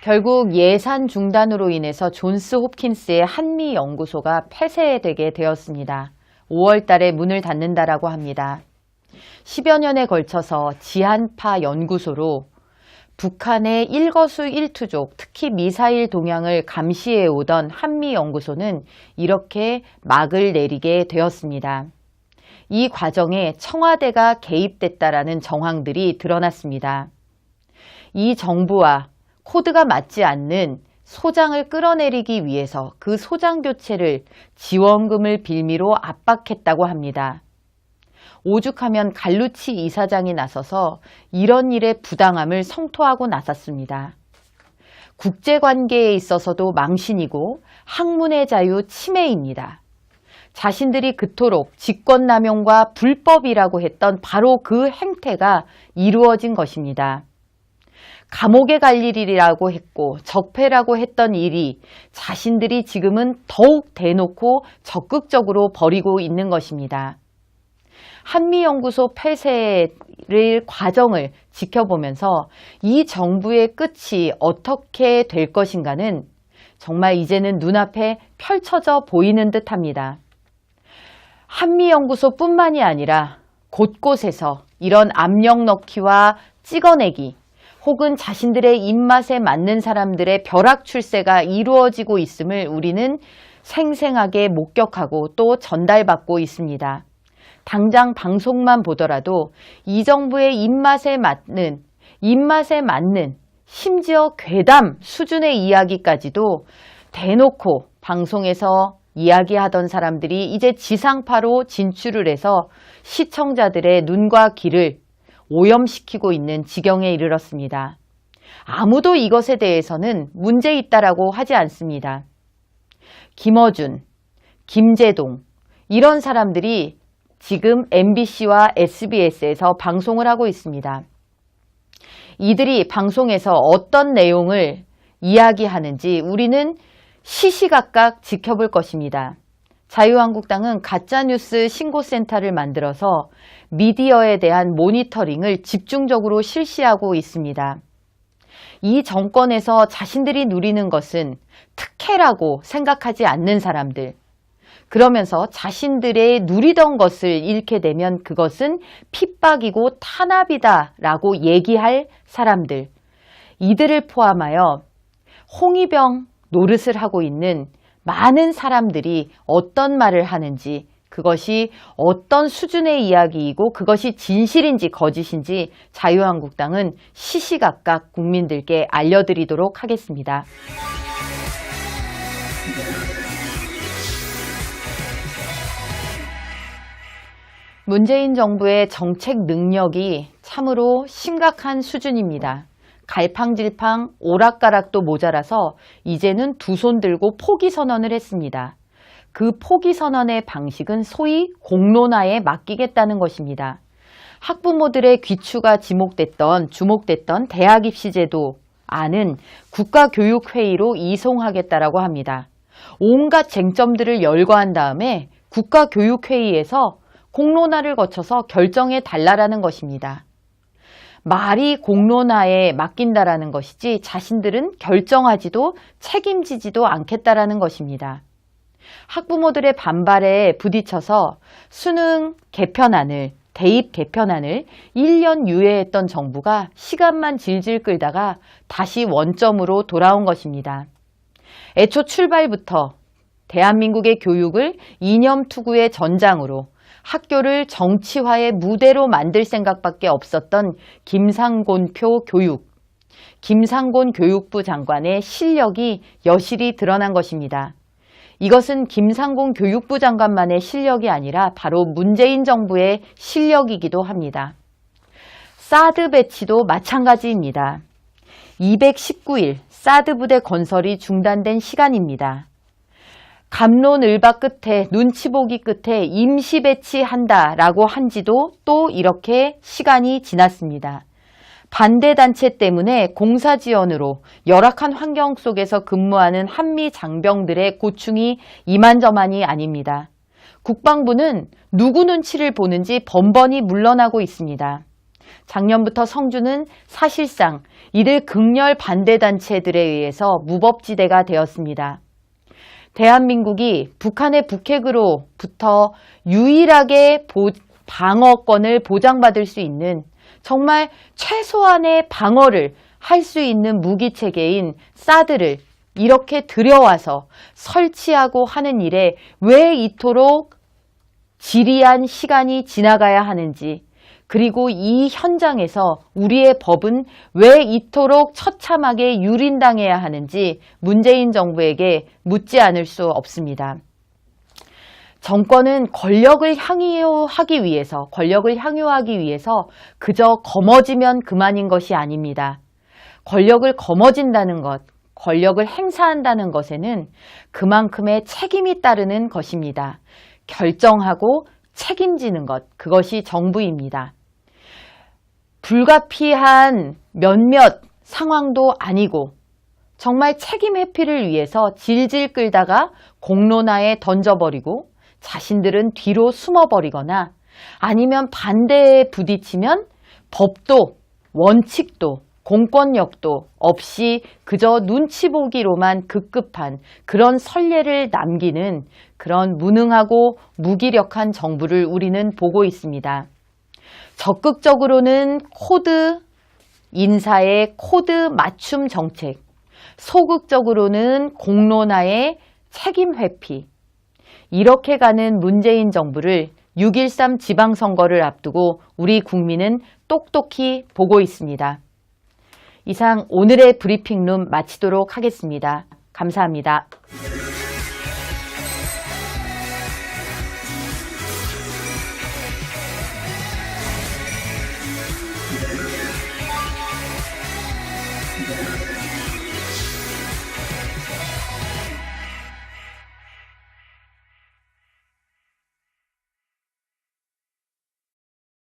결국 예산 중단으로 인해서 존스 홉킨스의 한미 연구소가 폐쇄되게 되었습니다. 5월 달에 문을 닫는다라고 합니다. 10여 년에 걸쳐서 지한파 연구소로 북한의 일거수일투족, 특히 미사일 동향을 감시해 오던 한미 연구소는 이렇게 막을 내리게 되었습니다. 이 과정에 청와대가 개입됐다라는 정황들이 드러났습니다. 이 정부와 코드가 맞지 않는 소장을 끌어내리기 위해서 그 소장 교체를 지원금을 빌미로 압박했다고 합니다. 오죽하면 갈루치 이사장이 나서서 이런 일의 부당함을 성토하고 나섰습니다. 국제관계에 있어서도 망신이고 학문의 자유 침해입니다. 자신들이 그토록 직권남용과 불법이라고 했던 바로 그 행태가 이루어진 것입니다. 감옥에 갈 일이라고 했고 적폐라고 했던 일이 자신들이 지금은 더욱 대놓고 적극적으로 벌이고 있는 것입니다. 한미연구소 폐쇄를 과정을 지켜보면서 이 정부의 끝이 어떻게 될 것인가는 정말 이제는 눈앞에 펼쳐져 보이는 듯합니다. 한미연구소뿐만이 아니라 곳곳에서 이런 압력 넣기와 찍어내기 혹은 자신들의 입맛에 맞는 사람들의 벼락 출세가 이루어지고 있음을 우리는 생생하게 목격하고 또 전달받고 있습니다. 당장 방송만 보더라도 이 정부의 입맛에 맞는 심지어 괴담 수준의 이야기까지도 대놓고 방송에서 이야기하던 사람들이 이제 지상파로 진출을 해서 시청자들의 눈과 귀를 오염시키고 있는 지경에 이르렀습니다. 아무도 이것에 대해서는 문제 있다라고 하지 않습니다. 김어준, 김재동 이런 사람들이 지금 MBC와 SBS에서 방송을 하고 있습니다. 이들이 방송에서 어떤 내용을 이야기하는지 우리는 시시각각 지켜볼 것입니다. 자유한국당은 가짜뉴스 신고센터를 만들어서 미디어에 대한 모니터링을 집중적으로 실시하고 있습니다. 이 정권에서 자신들이 누리는 것은 특혜라고 생각하지 않는 사람들, 그러면서 자신들의 누리던 것을 잃게 되면 그것은 핍박이고 탄압이다라고 얘기할 사람들, 이들을 포함하여 홍위병 노릇을 하고 있는 많은 사람들이 어떤 말을 하는지, 그것이 어떤 수준의 이야기이고 그것이 진실인지 거짓인지 자유한국당은 시시각각 국민들께 알려드리도록 하겠습니다. 문재인 정부의 정책 능력이 참으로 심각한 수준입니다. 갈팡질팡 오락가락도 모자라서 이제는 두 손 들고 포기 선언을 했습니다. 그 포기 선언의 방식은 소위 공론화에 맡기겠다는 것입니다. 학부모들의 귀추가 주목됐던 대학 입시 제도 안은 국가교육회의로 이송하겠다라고 합니다. 온갖 쟁점들을 열거한 다음에 국가교육회의에서 공론화를 거쳐서 결정해 달라라는 것입니다. 말이 공론화에 맡긴다라는 것이지 자신들은 결정하지도 책임지지도 않겠다라는 것입니다. 학부모들의 반발에 부딪혀서 수능 개편안을, 대입 개편안을 1년 유예했던 정부가 시간만 질질 끌다가 다시 원점으로 돌아온 것입니다. 애초 출발부터 대한민국의 교육을 이념 투구의 전장으로 학교를 정치화의 무대로 만들 생각밖에 없었던 김상곤 교육부 장관의 실력이 여실히 드러난 것입니다. 이것은 김상곤 교육부 장관만의 실력이 아니라 바로 문재인 정부의 실력이기도 합니다. 사드 배치도 마찬가지입니다. 219일 사드 부대 건설이 중단된 시간입니다. 갑론을박 끝에 눈치 보기 끝에 임시 배치한다라고 한 지도 또 이렇게 시간이 지났습니다. 반대단체 때문에 공사 지연으로 열악한 환경 속에서 근무하는 한미 장병들의 고충이 이만저만이 아닙니다. 국방부는 누구 눈치를 보는지 번번이 물러나고 있습니다. 작년부터 성주는 사실상 이들 극렬 반대단체들에 의해서 무법지대가 되었습니다. 대한민국이 북한의 북핵으로부터 유일하게 방어권을 보장받을 수 있는 정말 최소한의 방어를 할 수 있는 무기체계인 사드를 이렇게 들여와서 설치하고 하는 일에 왜 이토록 지리한 시간이 지나가야 하는지, 그리고 이 현장에서 우리의 법은 왜 이토록 처참하게 유린당해야 하는지 문재인 정부에게 묻지 않을 수 없습니다. 정권은 권력을 향유하기 위해서 그저 거머쥐면 그만인 것이 아닙니다. 권력을 거머쥔다는 것, 권력을 행사한다는 것에는 그만큼의 책임이 따르는 것입니다. 결정하고 책임지는 것, 그것이 정부입니다. 불가피한 몇몇 상황도 아니고 정말 책임 회피를 위해서 질질 끌다가 공론화에 던져버리고 자신들은 뒤로 숨어버리거나 아니면 반대에 부딪히면 법도 원칙도 공권력도 없이 그저 눈치 보기로만 급급한 그런 선례를 남기는 그런 무능하고 무기력한 정부를 우리는 보고 있습니다. 적극적으로는 인사의 코드 맞춤 정책, 소극적으로는 공론화의 책임 회피, 이렇게 가는 문재인 정부를 6.13 지방선거를 앞두고 우리 국민은 똑똑히 보고 있습니다. 이상 오늘의 브리핑룸 마치도록 하겠습니다. 감사합니다.